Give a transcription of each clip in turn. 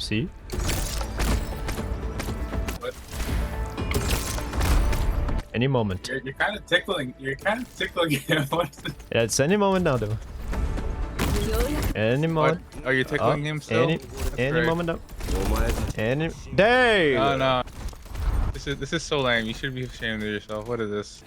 See? What? Any moment. You're kind of tickling. You're kind of tickling him. What's the... Yeah, it's any moment now, though. Any moment. What? Are you tickling him still? Any great. moment now. Any day. No, no. This is so lame. You should be ashamed of yourself. What is this?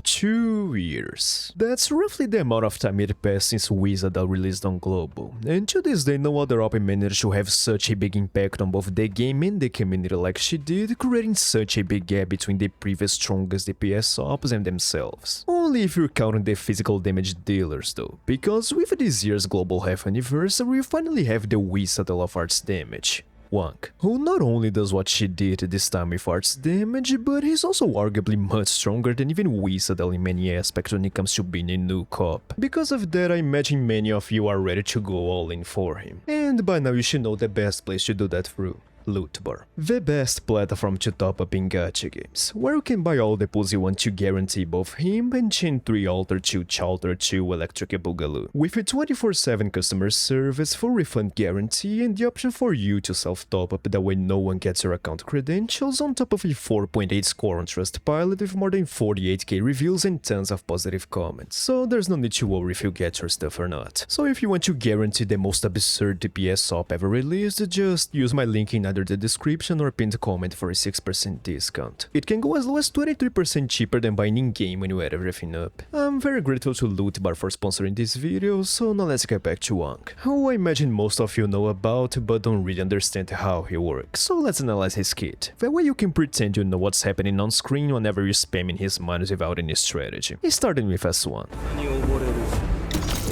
2 years. That's roughly the amount of time it passed since Wizardal released on Global, and to this day no other op managed to have such a big impact on both the game and the community like she did, creating such a big gap between the previous strongest DPS ops and themselves. Only if you're counting the physical damage dealers though, because with this year's Global half anniversary we finally have the Wizardal of Arts damage. Wang, who not only does what she did this time with arts damage, but he's also arguably much stronger than even Wizardal in many aspects when it comes to being a new cop. Because of that, I imagine many of you are ready to go all in for him. And by now you should know the best place to do that through. Loot Bar, the best platform to top up in gacha games, where you can buy all the pulls you want to guarantee both him and Chain 3 Alter 2 Chowder 2 Electric Boogaloo, with a 24/7 customer service, full refund guarantee, and the option for you to self-top up that way no one gets your account credentials, on top of a 4.8 score on Trustpilot with more than 48k reviews and tons of positive comments, so there's no need to worry if you get your stuff or not. So if you want to guarantee the most absurd DPS op ever released, just use my link in either the description or pinned comment for a 6% discount. It can go as low as 23% cheaper than buying in-game when you add everything up. I'm very grateful to Loot Bar for sponsoring this video, so now let's get back to Wang, who I imagine most of you know about but don't really understand how he works, so let's analyze his kit. That way you can pretend you know what's happening on screen whenever you're spamming his mind without any strategy. Starting with S1.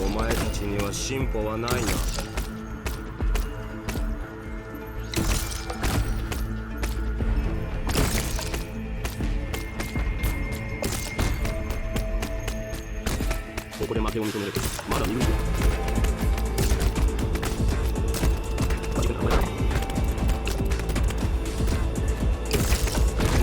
お前たちには進歩はないな。 ここで負けを認めるとまだ見るぞ。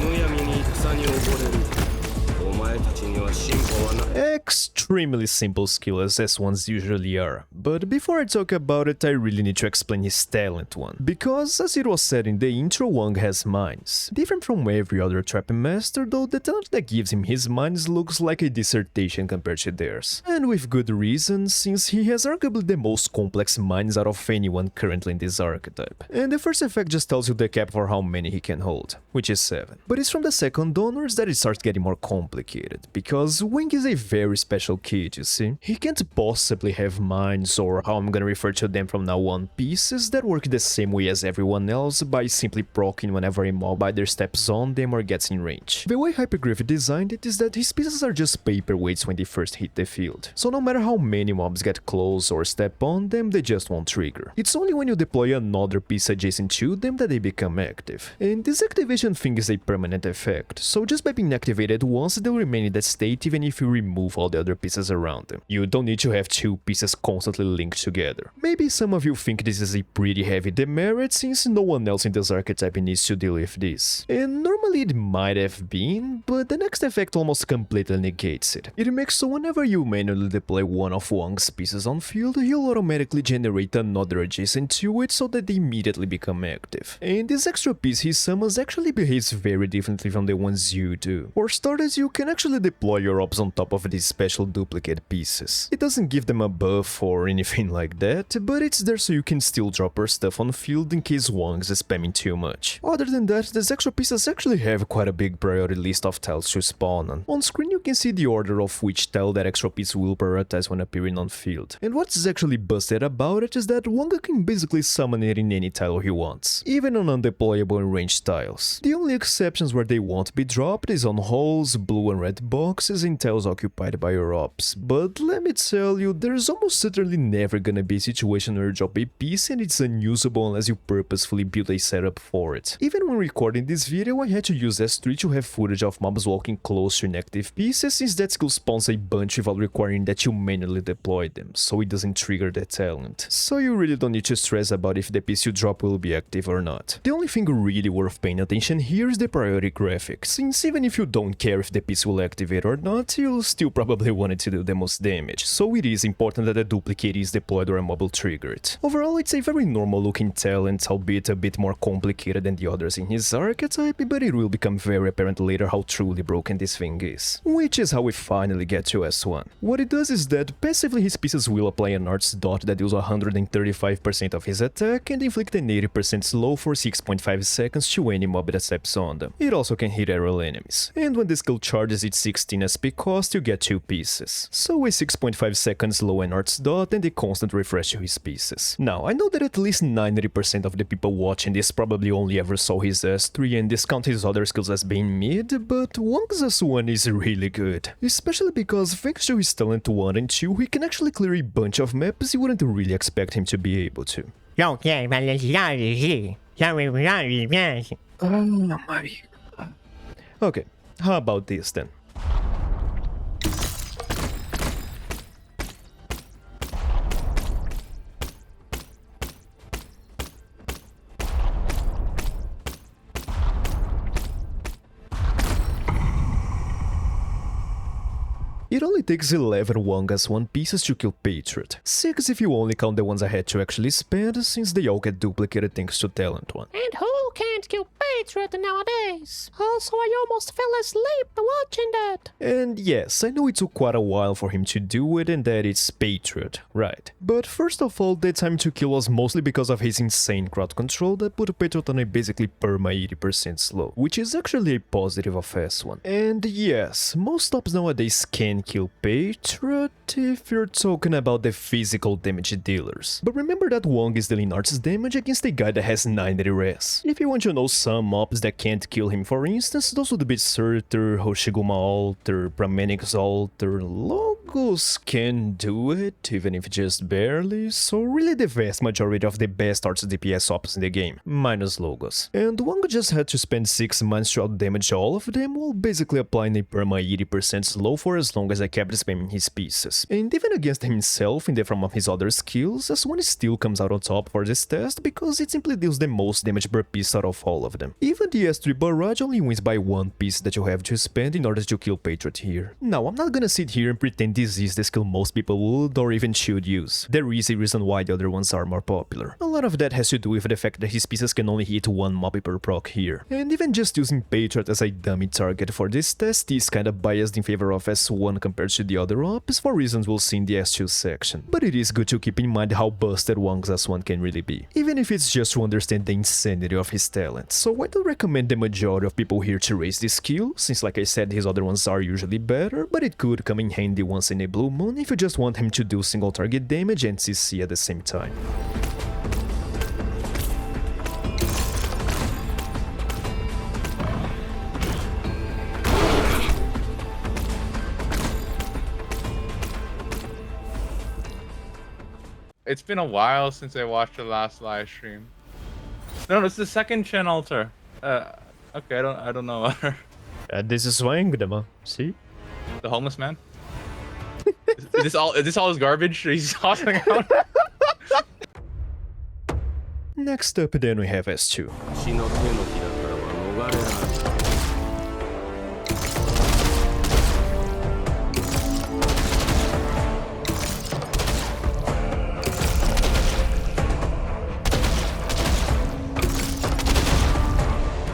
むやみに戦に溺れる。お前たちには進歩はない。 Extremely simple skill as S1s usually are, but before I talk about it I really need to explain his talent one, because as it was said in the intro, Wang has mines. Different from every other trap master though, the talent that gives him his mines looks like a dissertation compared to theirs. And with good reason, since he has arguably the most complex mines out of anyone currently in this archetype. And the first effect just tells you the cap for how many he can hold, which is 7. But it's from the second onwards that it starts getting more complicated, because Wang is a very special kid, you see. He can't possibly have mines, or how I'm gonna refer to them from now on, pieces that work the same way as everyone else by simply proccing whenever a mob either steps on them or gets in range. The way Hypergriff designed it is that his pieces are just paperweights when they first hit the field, so no matter how many mobs get close or step on them, they just won't trigger. It's only when you deploy another piece adjacent to them that they become active. And this activation thing is a permanent effect, so just by being activated once, they'll remain in that state even if you remove all the other pieces around them. You don't need to have two pieces constantly linked together. Maybe some of you think this is a pretty heavy demerit since no one else in this archetype needs to deal with this. And normally it might have been, but the next effect almost completely negates it. It makes so whenever you manually deploy one of Wang's pieces on field, he'll automatically generate another adjacent to it so that they immediately become active. And this extra piece he summons actually behaves very differently from the ones you do. For starters, you can actually deploy your ops on top of these special duplicate pieces. It doesn't give them a buff or anything like that, but it's there so you can still drop your stuff on field in case Wang's is spamming too much. Other than that, these extra pieces actually have quite a big priority list of tiles to spawn on. On screen you can see the order of which tile that extra piece will prioritize when appearing on field. And what's actually busted about it is that Wang can basically summon it in any tile he wants, even on undeployable and ranged tiles. The only exceptions where they won't be dropped is on holes, blue and red boxes, and tiles occupied by your ops. But let me tell you, there's almost certainly never gonna be a situation where you drop a piece and it's unusable unless you purposefully build a setup for it. Even when recording this video, I had to use S3 to have footage of mobs walking close to inactive pieces, since that skill spawns a bunch without requiring that you manually deploy them, so it doesn't trigger the talent. So you really don't need to stress about if the piece you drop will be active or not. The only thing really worth paying attention here is the priority graphic, since even if you don't care if the piece will activate or not, you'll still probably want it to do the most damage, so it is important that a duplicate is deployed or a mob will trigger it. Overall, it's a very normal looking talent, albeit a bit more complicated than the others in his archetype, but it will become very apparent later how truly broken this thing is. Which is how we finally get to S1. What it does is that passively his pieces will apply an arts dot that deals 135% of his attack and inflict an 80% slow for 6.5 seconds to any mob that steps on them. It also can hit aerial enemies. And when the skill charges its 16 SP cost, you get 2 pieces. So a 6.5 seconds slow and arts dot and a constant refresh to his pieces. Now, I know that at least 90% of the people watching this probably only ever saw his S3 and discount his other skills as being mid, but Wang's S1 is really good. Especially because thanks to his talent 1 and 2, he can actually clear a bunch of maps you wouldn't really expect him to be able to. Okay, how about this then? It only takes 11 Wang S1 pieces to kill Patriot, 6 if you only count the ones I had to actually spend, since they all get duplicated thanks to Talent 1. And who can't kill Patriot nowadays? Also, I almost fell asleep watching that. And yes, I know it took quite a while for him to do it and that it's Patriot, right. But first of all, the time to kill was mostly because of his insane crowd control that put Patriot on a basically perma 80% slow, which is actually a positive of S1. And yes, most tops nowadays can kill Patriot if you're talking about the physical damage dealers. But remember that Wang is dealing arts damage against a guy that has 90 res. If you want to know some mobs that can't kill him, for instance, those would be Surtur, Hoshiguma Alter, Pramenix Alter, Logos can do it, even if just barely, so really the vast majority of the best arts DPS ops in the game, minus Logos. And Wang just had to spend 6 months to outdamage all of them while basically applying a perma 80% slow for as long as I kept spamming his pieces. And even against himself in the form of his other skills, S1 still comes out on top for this test because it simply deals the most damage per piece out of all of them. Even the S3 barrage only wins by 1 piece that you have to spend in order to kill Patriot here. Now, I'm not gonna sit here and pretend this is the skill most people would or even should use. There is a reason why the other ones are more popular. A lot of that has to do with the fact that his pieces can only hit 1 mob per proc here. And even just using Patriot as a dummy target for this test is kinda biased in favor of S1 compared to the other ops for reasons we'll see in the S2 section. But it is good to keep in mind how busted Wang's S1 can really be, even if it's just to understand the insanity of his talent. So I don't recommend the majority of people here to raise this skill, since like I said his other ones are usually better, but it could come in handy once in a blue moon if you just want him to do single target damage and CC at the same time. It's been a while since I watched the last live stream. No, it's the second Chen altar. Okay, I don't know. This is Wang, Dema. See? The homeless man. Is this all his garbage he's tossing out? Next up then we have S2. 死の手のひらからは逃れられない。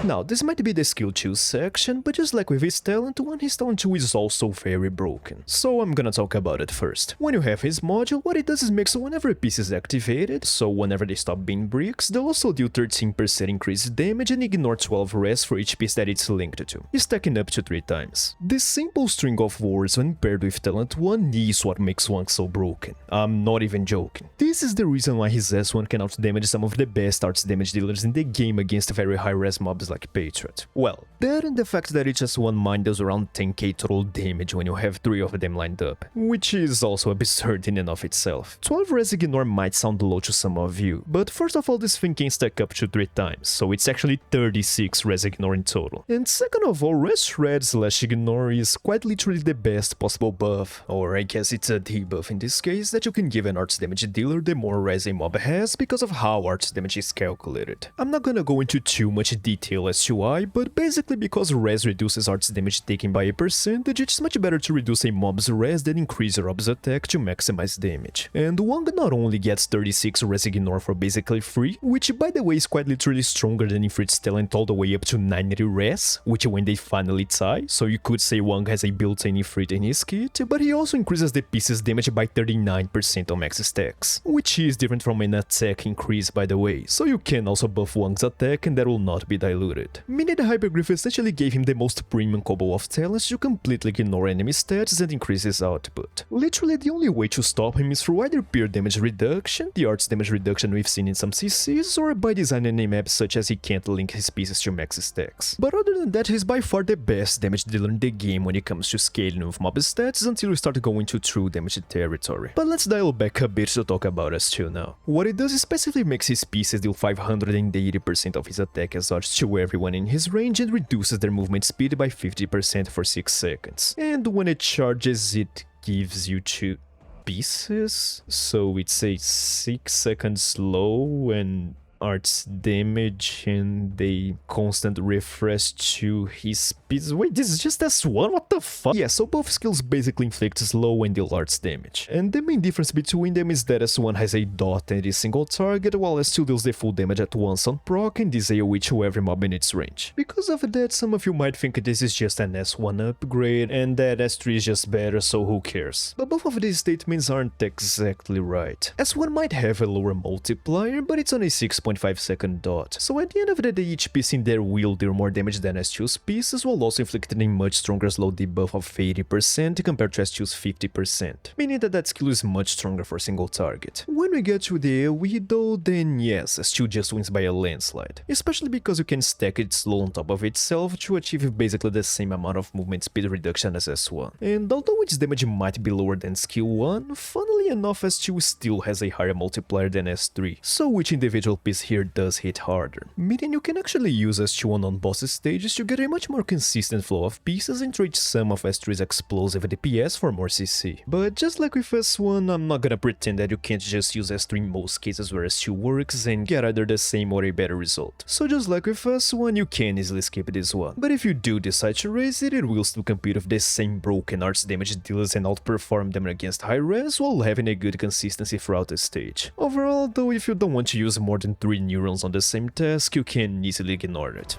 Now, this might be the skill 2 section, but just like with his talent 1, his talent 2 is also very broken. So I'm gonna talk about it first. When you have his module, what it does is make so whenever a piece is activated, so whenever they stop being bricks, they'll also deal 13% increased damage and ignore 12 res for each piece that it's linked to, stacking up to 3 times. This simple string of words when paired with talent 1 is what makes Wang so broken. I'm not even joking. This is the reason why his S1 can outdamage some of the best arts damage dealers in the game against very high res mobs like like Patriot? Well, that and the fact that each S1 mine does around 10k total damage when you have 3 of them lined up, which is also absurd in and of itself. 12 res ignore might sound low to some of you, but first of all this thing can stack up to 3 times, so it's actually 36 res ignore in total. And second of all, res shred / ignore is quite literally the best possible buff, or I guess it's a debuff in this case, that you can give an arts damage dealer the more res a mob has because of how arts damage is calculated. I'm not gonna go into too much detail as to why, but basically because res reduces arts damage taken by a percentage, it's much better to reduce a mob's res than increase your mob's attack to maximize damage. And Wang not only gets 36 res ignore for basically free, which by the way is quite literally stronger than Ifrit's talent all the way up to 90 res, which when they finally tie, so you could say Wang has a built-in Ifrit in his kit, but he also increases the piece's damage by 39% on max stacks, which is different from an attack increase by the way, so you can also buff Wang's attack and that will not be diluted. Meaning the Hyperglyph essentially gave him the most premium combo of talents to completely ignore enemy stats and increase his output. Literally the only way to stop him is through either pure damage reduction, the arts damage reduction we've seen in some CCs, or by designing a map such as he can't link his pieces to max stacks. But other than that, he's by far the best damage dealer in the game when it comes to scaling with mob stats until we start going to true damage territory. But let's dial back a bit to talk about S2 now. What it does is specifically makes his pieces deal 580% of his attack as arts to everyone in his range and reduces their movement speed by 50% for 6 seconds. And when it charges, it gives you 2 pieces, so it's a 6 seconds slow and arts damage and a constant refresh to his pieces. Wait, this is just S1? What the fuck? Yeah, so both skills basically inflict slow and deal arts damage. And the main difference between them is that S1 has a dot and a single target, while S2 deals the full damage at once on proc and is AoE to every mob in its range. Because of that, some of you might think this is just an S1 upgrade and that S3 is just better, so who cares? But both of these statements aren't exactly right. S1 might have a lower multiplier, but it's on a 6.5 second dot, so at the end of the day each piece in there will deal more damage than S2's pieces, while also inflicting a much stronger slow debuff of 80% compared to S2's 50%, meaning that skill is much stronger for single target. When we get to the AoE though, then yes, S2 just wins by a landslide, especially because you can stack it slow on top of itself to achieve basically the same amount of movement speed reduction as S1. And although its damage might be lower than skill 1, funnily enough S2 still has a higher multiplier than S3, so each individual piece here does hit harder, meaning you can actually use S2 on boss stages to get a much more consistent flow of pieces and trade some of S3's explosive DPS for more CC. But just like with S1, I'm not gonna pretend that you can't just use S3 in most cases where S2 works and get either the same or a better result. So just like with S1, you can easily skip this one, but if you do decide to raise it, it will still compete with the same broken arts damage dealers and outperform them against high res while having a good consistency throughout the stage. Overall though, if you don't want to use more than 3 neurons on the same task, you can easily ignore it.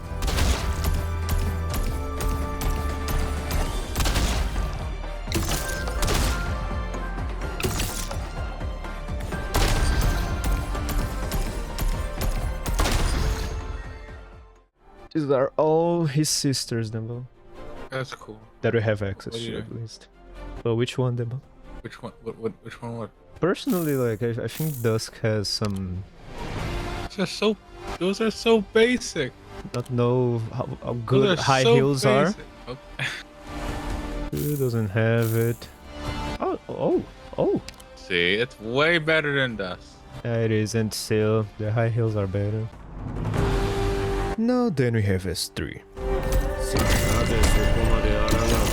These are all his sisters, Dembo, That's cool. that we have access What do to you at do? least. But which one, Dembo? Which one? Which one? What? Personally, like, I think Dusk has some... Those are so basic. Not know how Those good are high so heels are. basic. Okay. Who doesn't have it? Oh! See, it's way better than Dust. Yeah, it is, and still, the high heels are better. Now then we have S3. なぜそこまで抗う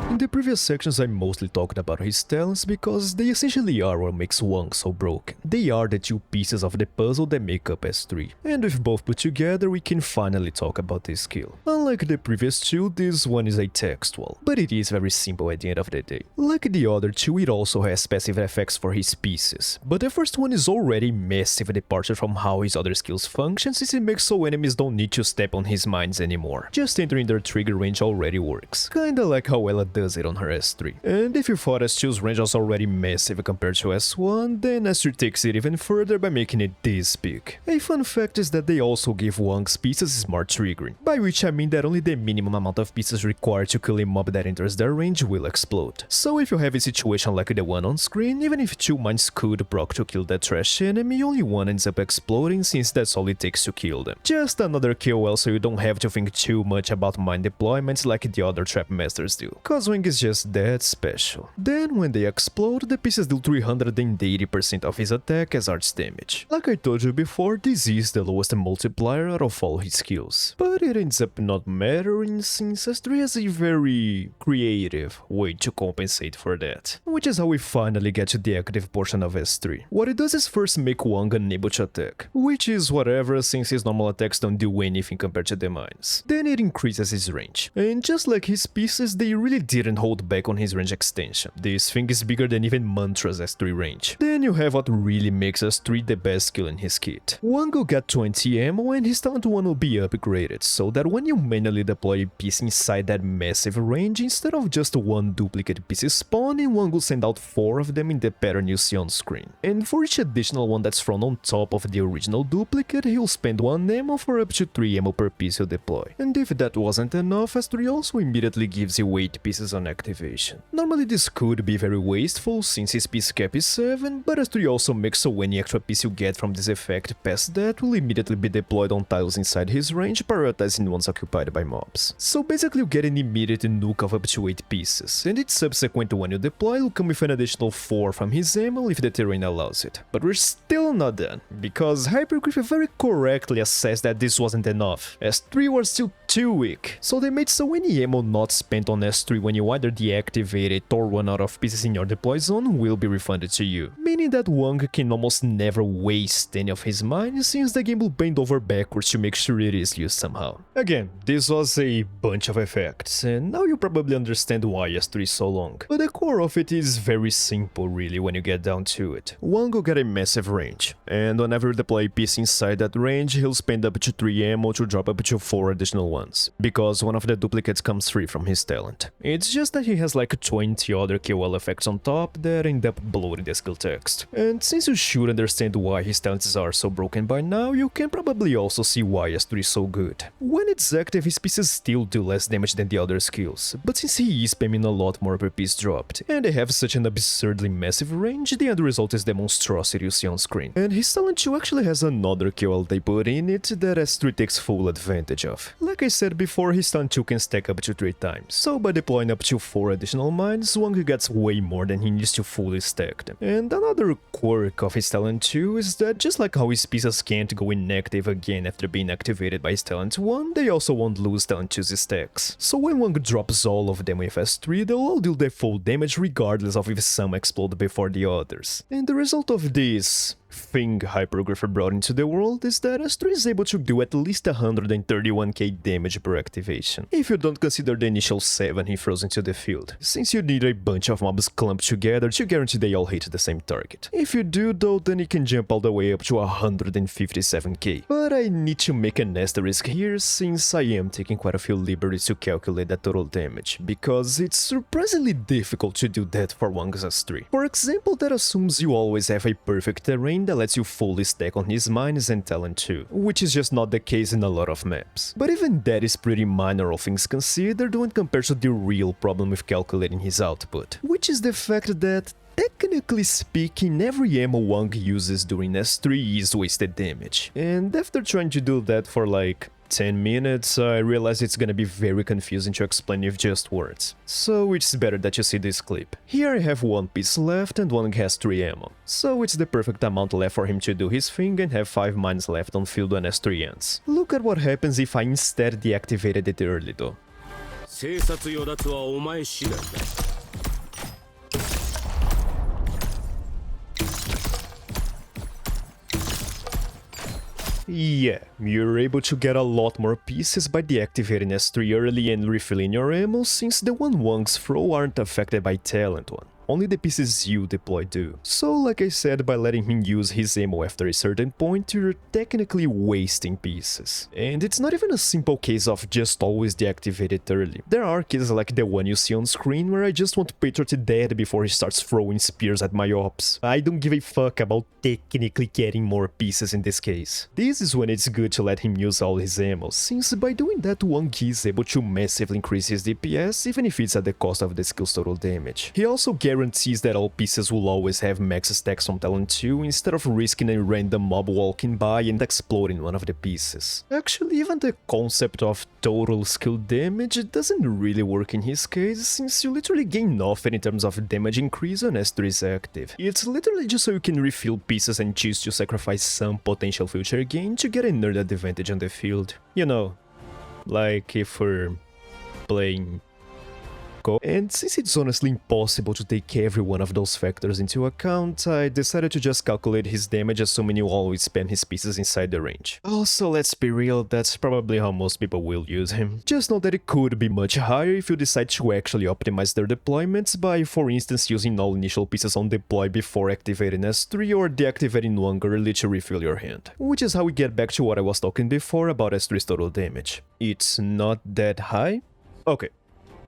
In the previous sections I mostly talked about his talents because they essentially are what makes Wang so broken. They are the 2 pieces of the puzzle that make up S3, and with both put together we can finally talk about this skill. Unlike the previous 2, this one is a textual, but it is very simple at the end of the day. Like the other 2, it also has passive effects for his pieces, but the first one is already massive departure from how his other skills function, since it makes so enemies don't need to step on his mines anymore. Just entering their trigger range already works, kinda like how Ella does it on her S3. And if you thought S2's range was already massive compared to S1, then S3 takes it even further by making it this big. A fun fact is that they also give Wang's pieces smart triggering, by which I mean that only the minimum amount of pieces required to kill a mob that enters their range will explode. So if you have a situation like the one on screen, even if 2 mines could proc to kill that trash enemy, only one ends up exploding since that's all it takes to kill them. Just another KOL so you don't have to think too much about mine deployments like the other trap masters do, cause Wang is just that special. Then when they explode, the pieces deal 380% of his attack as arts damage. Like I told you before, this is the lowest multiplier out of all his skills, but it ends up not mattering since S3 has a very creative way to compensate for that, which is how we finally get to the active portion of S3. What it does is first make Wang unable to attack, which is whatever since his normal attacks don't do anything compared to the mines. Then it increases his range, and just like his pieces, they really didn't hold back on his range extension. This thing is bigger than even Mantra's S3 range. Then you have what really makes S3 the best skill in his kit. Wang will get 20 ammo and his talent 1 will be upgraded, so that when you manually deploy a piece inside that massive range, instead of just 1 duplicate piece spawning, Wang will send out 4 of them in the pattern you see on screen. And for each additional one that's thrown on top of the original duplicate, he'll spend 1 ammo for up to 3 ammo per piece you deploy. And if that wasn't enough, S3 also immediately gives you 8 pieces on activation. Normally this could be very wasteful since his piece cap is 7, but S3 also makes so any extra piece you get from this effect past that will immediately be deployed on tiles inside his range, prioritizing ones occupied by mobs. So basically you get an immediate nuke of up to 8 pieces, and each subsequent one you deploy will come with an additional 4 from his ammo if the terrain allows it. But we're still not done, because Hypergriff very correctly assessed that this wasn't enough, as S3 was still too weak, so they made so any ammo not spent on S3 when you either deactivate it or run out of pieces in your deploy zone will be refunded to you, meaning that Wang can almost never waste any of his mines since the game will bend over backwards to make sure it is used somehow. Again, this was a bunch of effects, and now you probably understand why S3 is so long, but the core of it is very simple really when you get down to it. Wang will get a massive range, and whenever you deploy a piece inside that range, he'll spend up to 3 ammo to drop up to 4 additional ones, because one of the duplicates comes free from his talent. It's just that he has like 20 other KOL effects on top that end up bloating the skill text. And since you should understand why his talents are so broken by now, you can probably also see why S3 is so good. When it's active, his pieces still do less damage than the other skills, but since he is spamming a lot more per piece dropped, and they have such an absurdly massive range, the end result is the monstrosity you see on screen. And his talent 2 actually has another KOL they put in it that S3 takes full advantage of. Like I said before, his talent 2 can stack up to 3 times, so by deploying up to 4 additional mines, Wang gets way more than he needs to fully stack them. And another quirk of his talent 2 is that just like how his pieces can't go inactive again after being activated by his talent 1, they also won't lose talent 2's stacks. So when Wang drops all of them with S3, they'll all deal their full damage regardless of if some explode before the others. And the result of this thing Hypergrapher brought into the world is that S3 is able to do at least 131k damage per activation, if you don't consider the initial 7 he throws into the field, since you need a bunch of mobs clumped together to guarantee they all hit the same target. If you do though, then it can jump all the way up to 157k, but I need to make an asterisk here since I am taking quite a few liberties to calculate that total damage, because it's surprisingly difficult to do that for Wang's S3. For example, that assumes you always have a perfect terrain that lets you fully stack on his mines and talent 2, which is just not the case in a lot of maps. But even that is pretty minor all things considered when compared to the real problem with calculating his output, which is the fact that technically speaking, every ammo Wang uses during S3 is wasted damage, and after trying to do that for like 10 minutes, I realized it's gonna be very confusing to explain with just words. So it's better that you see this clip. Here I have 1 piece left and Wang has 3 ammo, so it's the perfect amount left for him to do his thing and have 5 mines left on field when S3 ends. Look at what happens if I instead deactivated it early though. 生殺与奪はお前次第だ。 Yeah, you're able to get a lot more pieces by deactivating S3 early and refilling your ammo, since the one Wang's throw aren't affected by talent 1. only the pieces you deploy do. So like I said, by letting him use his ammo after a certain point, you're technically wasting pieces. And it's not even a simple case of just always deactivate it early. There are cases like the one you see on screen where I just want Patriot dead before he starts throwing spears at my ops. I don't give a fuck about technically getting more pieces in this case. This is when it's good to let him use all his ammo, since by doing that Wang is able to massively increase his DPS even if it's at the cost of the skill's total damage. He also guarantees that all pieces will always have max stacks on talent 2 instead of risking a random mob walking by and exploding one of the pieces. Actually, even the concept of total skill damage doesn't really work in his case, since you literally gain nothing in terms of damage increase when S3 is active. It's literally just so you can refill pieces and choose to sacrifice some potential future gain to get a nerd advantage on the field. You know, like if we're playing Go. And since it's honestly impossible to take every one of those factors into account, I decided to just calculate his damage assuming you always spam his pieces inside the range. Also, let's be real, that's probably how most people will use him. Just know that it could be much higher if you decide to actually optimize their deployments by, for instance, using all initial pieces on deploy before activating S3 or deactivating one early to refill your hand. Which is how we get back to what I was talking before about S3's total damage. It's not that high? Okay.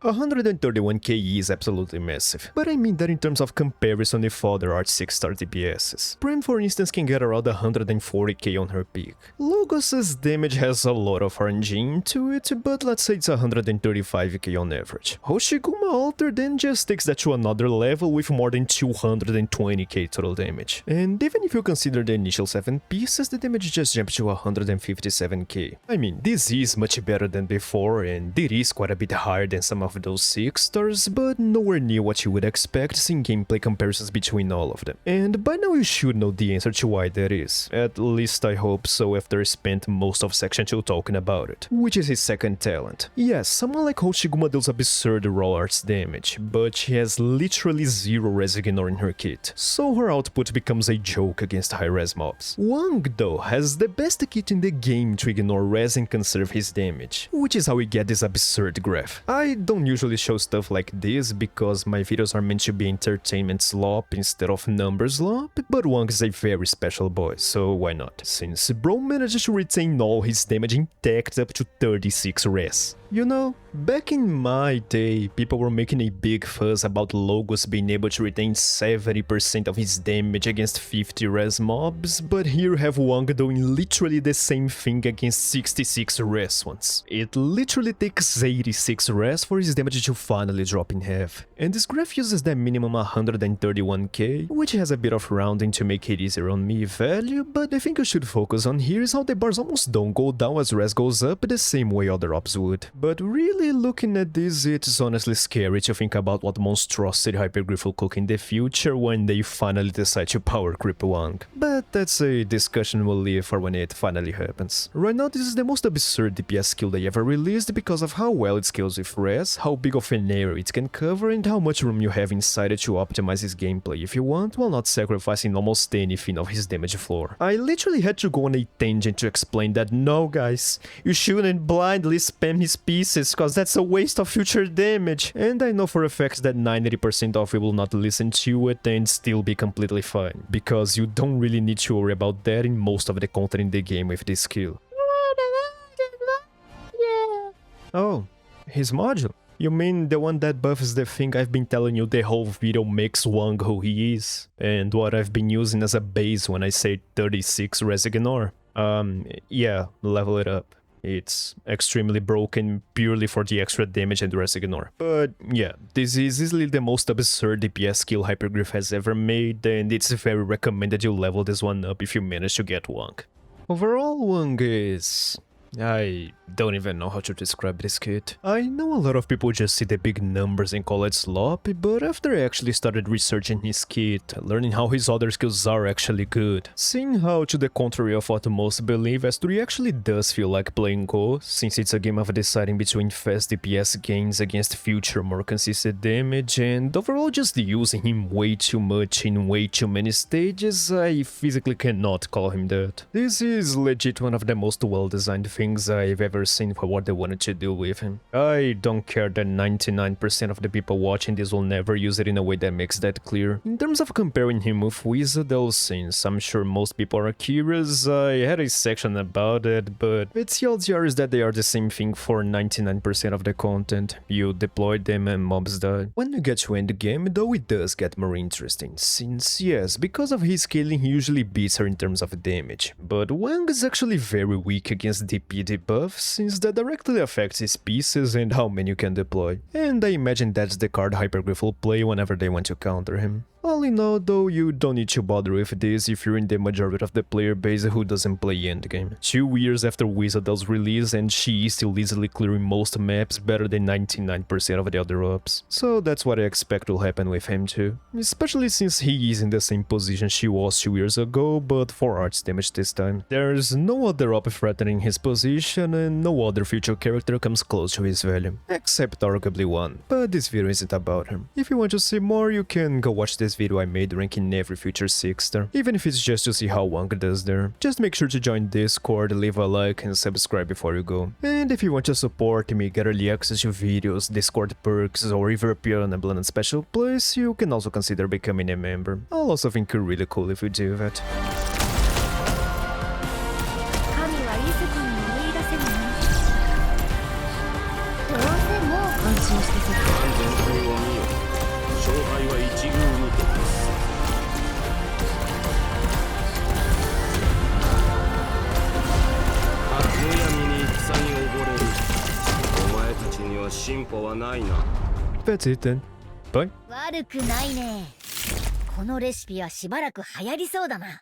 131k is absolutely massive, but I mean that in terms of comparison with other Art 6-star DPSs. Prim, for instance, can get around 140k on her peak. Logos's damage has a lot of RNG into it, but let's say it's 135k on average. Hoshiguma Alter then just takes that to another level with more than 220k total damage. And even if you consider the initial 7 pieces, the damage just jumped to 157k. I mean, this is much better than before, and it is quite a bit higher than some of those 6 stars, but nowhere near what you would expect seeing gameplay comparisons between all of them. And by now you should know the answer to why that is. At least I hope so after I spent most of section 2 talking about it, which is his second talent. Yes, someone like Hoshiguma deals absurd raw arts damage, but she has literally zero res ignore in her kit, so her output becomes a joke against high res mobs. Wang though has the best kit in the game to ignore res and conserve his damage, which is how we get this absurd graph. I don't usually show stuff like this because my videos are meant to be entertainment slop instead of numbers slop, but Wang is a very special boy, so why not? Since bro managed to retain all his damage intact up to 36 res. You know, back in my day, people were making a big fuss about Logos being able to retain 70% of his damage against 50 res mobs, but here you have Wang doing literally the same thing against 66 res ones. It literally takes 86 res for his damage to finally drop in half. And this graph uses the minimum 131k, which has a bit of rounding to make it easier on me value, but the thing you should focus on here is how the bars almost don't go down as res goes up the same way other ops would. But really looking at this, it's honestly scary to think about what monstrosity Hyperglyph will cook in the future when they finally decide to power creep Wang. But that's a discussion we'll leave for when it finally happens. Right now this is the most absurd DPS skill they ever released because of how well it scales with res, how big of an area it can cover, and how much room you have inside it to optimize his gameplay if you want, while not sacrificing almost anything of his damage floor. I literally had to go on a tangent to explain that no guys, you shouldn't blindly spam his pieces cause that's a waste of future damage, and I know for a fact that 90% of you will not listen to it and still be completely fine, because you don't really need to worry about that in most of the content in the game with this skill. Yeah. Oh, his module? You mean the one that buffs the thing I've been telling you the whole video makes Wang who he is, and what I've been using as a base when I say 36 res ignore? Yeah, level it up. It's extremely broken purely for the extra damage and res ignore. But yeah, this is easily the most absurd DPS skill Hyperglyph has ever made, and it's very recommended you level this one up if you manage to get Wang. Overall, Wang is... I don't even know how to describe this kit. I know a lot of people just see the big numbers and call it sloppy, but after I actually started researching his kit, learning how his other skills are actually good, seeing how, to the contrary of what most believe, S3 actually does feel like playing Go, since it's a game of deciding between fast DPS gains against future more consistent damage, and overall just using him way too much in way too many stages, I physically cannot call him that. This is legit one of the most well-designed things I've ever seen for what they wanted to do with him. I don't care that 99% of the people watching this will never use it in a way that makes that clear. In terms of comparing him with Wizard, though, since I'm sure most people are curious, I had a section about it, but its TLDR is that they are the same thing for 99% of the content. You deploy them and mobs die. When you get to end the game, though, it does get more interesting, since yes, because of his scaling he usually beats her in terms of damage, but Wang is actually very weak against DP debuff, since that directly affects his pieces and how many you can deploy, and I imagine that's the card Hyperglyph will play whenever they want to counter him. All in all though, you don't need to bother with this if you're in the majority of the player base who doesn't play endgame. 2 years after Wizard's release and she is still easily clearing most maps better than 99% of the other ops. So that's what I expect will happen with him too. Especially since he is in the same position she was 2 years ago, but for arts damage this time. There's no other op threatening his position and no other future character comes close to his value. Except arguably one, but this video isn't about him. If you want to see more, you can go watch this video I made ranking every future 6-star, even if it's just to see how Wang does there. Just make sure to join Discord, leave a like and subscribe before you go. And if you want to support me, get early access to videos, Discord perks, or even appear on a Blended Special Place, you can also consider becoming a member. I'll also think you're really cool if you do that. 神は異世界に追い出せるな。どうせもう感心してさ。完全体を見よ。勝敗は一遇にて決す。むやみに戦に溺れる。お前たちには進歩はないな。 That's it then. Bye. 悪くないね。このレシピはしばらく流行りそうだな。